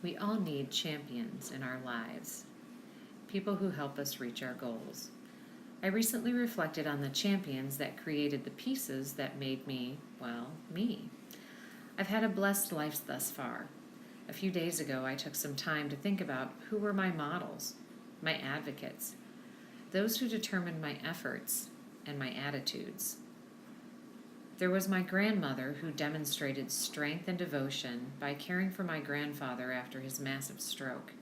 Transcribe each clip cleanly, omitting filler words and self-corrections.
We all need champions in our lives, people who help us reach our goals. I recently reflected on the champions that created the pieces that made me, well, me. I've had a blessed life thus far. A few days ago, I took some time to think about who were my models, my advocates, those who determined my efforts and my attitudes. There was my grandmother who demonstrated strength and devotion by caring for my grandfather after his massive stroke.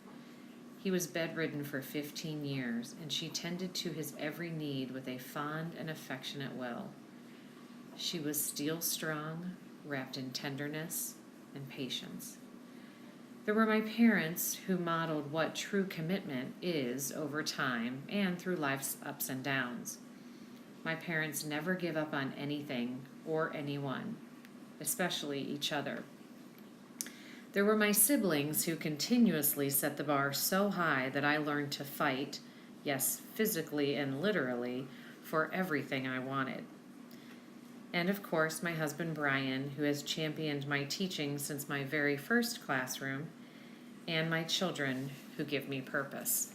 He was bedridden for 15 years, and she tended to his every need with a fond and affectionate will. She was steel strong, wrapped in tenderness and patience. There were my parents who modeled what true commitment is over time and through life's ups and downs. My parents never give up on anything or anyone, especially each other. There were my siblings who continuously set the bar so high that I learned to fight, yes, physically and literally, for everything I wanted. And of course, my husband Brian, who has championed my teaching since my very first classroom, and my children who give me purpose.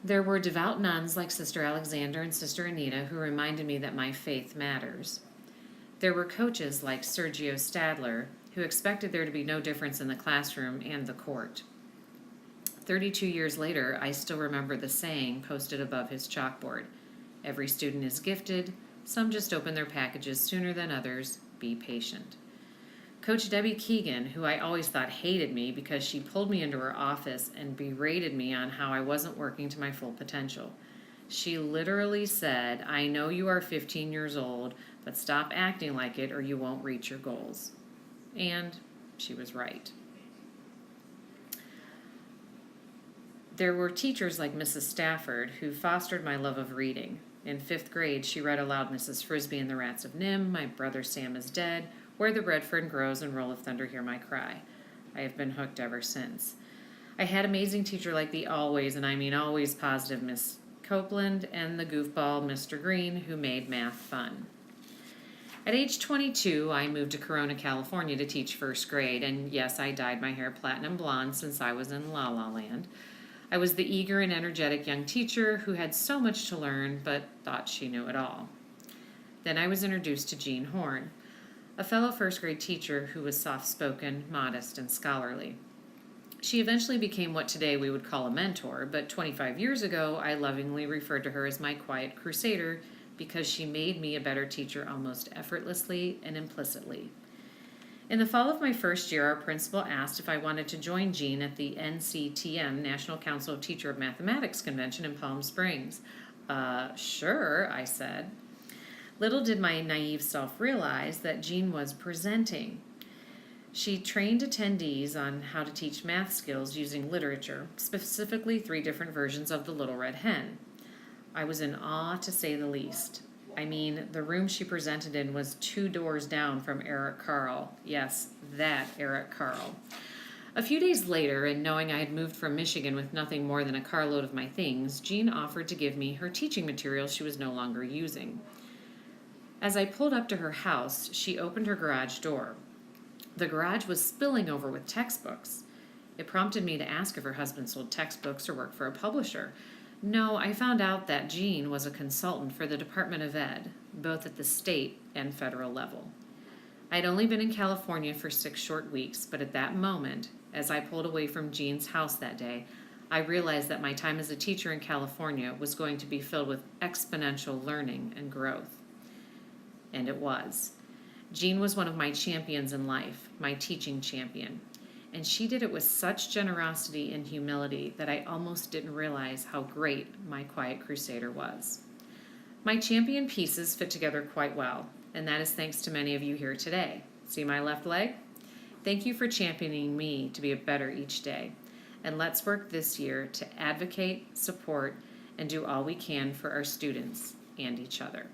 There were devout nuns like Sister Alexander and Sister Anita who reminded me that my faith matters. There were coaches like Sergio Stadler who expected there to be no difference in the classroom and the court. 32 years later, I still remember the saying posted above his chalkboard. Every student is gifted. Some just open their packages sooner than others. Be patient. Coach Debbie Keegan, who I always thought hated me because she pulled me into her office and berated me on how I wasn't working to my full potential. She literally said, "I know you are 15 years old, but stop acting like it or you won't reach your goals." And she was right. There were teachers like Mrs. Stafford who fostered my love of reading. In 5th grade, she read aloud Mrs. Frisbee and the Rats of Nim, My Brother Sam is Dead, Where the Red Fern Grows, and Roll of Thunder, Hear My Cry. I have been hooked ever since. I had amazing teacher like the always, and I mean always positive Miss Copeland and the goofball Mr. Green who made math fun. At age 22, I moved to Corona, California to teach 1st grade, and yes, I dyed my hair platinum blonde since I was in La La Land. I was the eager and energetic young teacher who had so much to learn but thought she knew it all. Then I was introduced to Jean Horn, a fellow 1st grade teacher who was soft-spoken, modest, and scholarly. She eventually became what today we would call a mentor, but 25 years ago I lovingly referred to her as my quiet crusader because she made me a better teacher almost effortlessly and implicitly. In the fall of my first year, our principal asked if I wanted to join Jean at the NCTM, National Council of Teacher of Mathematics Convention in Palm Springs. Sure, I said. Little did my naive self realize that Jean was presenting. She trained attendees on how to teach math skills using literature, specifically 3 different versions of The Little Red Hen. I was in awe, to say the least. I mean, the room she presented in was 2 doors down from Eric Carle. Yes, that Eric Carle. A few days later, and knowing I had moved from Michigan with nothing more than a carload of my things, Jean offered to give me her teaching materials she was no longer using. As I pulled up to her house, she opened her garage door. The garage was spilling over with textbooks. It prompted me to ask if her husband sold textbooks or worked for a publisher. No, I found out that Jean was a consultant for the Department of Ed, both at the state and federal level. I'd only been in California for 6 short weeks, but at that moment, as I pulled away from Jean's house that day, I realized that my time as a teacher in California was going to be filled with exponential learning and growth. And it was. Jean was one of my champions in life, my teaching champion. And she did it with such generosity and humility that I almost didn't realize how great my quiet crusader was. My champion pieces fit together quite well, and that is thanks to many of you here today. See my left leg? Thank you for championing me to be better each day. And let's work this year to advocate, support, and do all we can for our students and each other.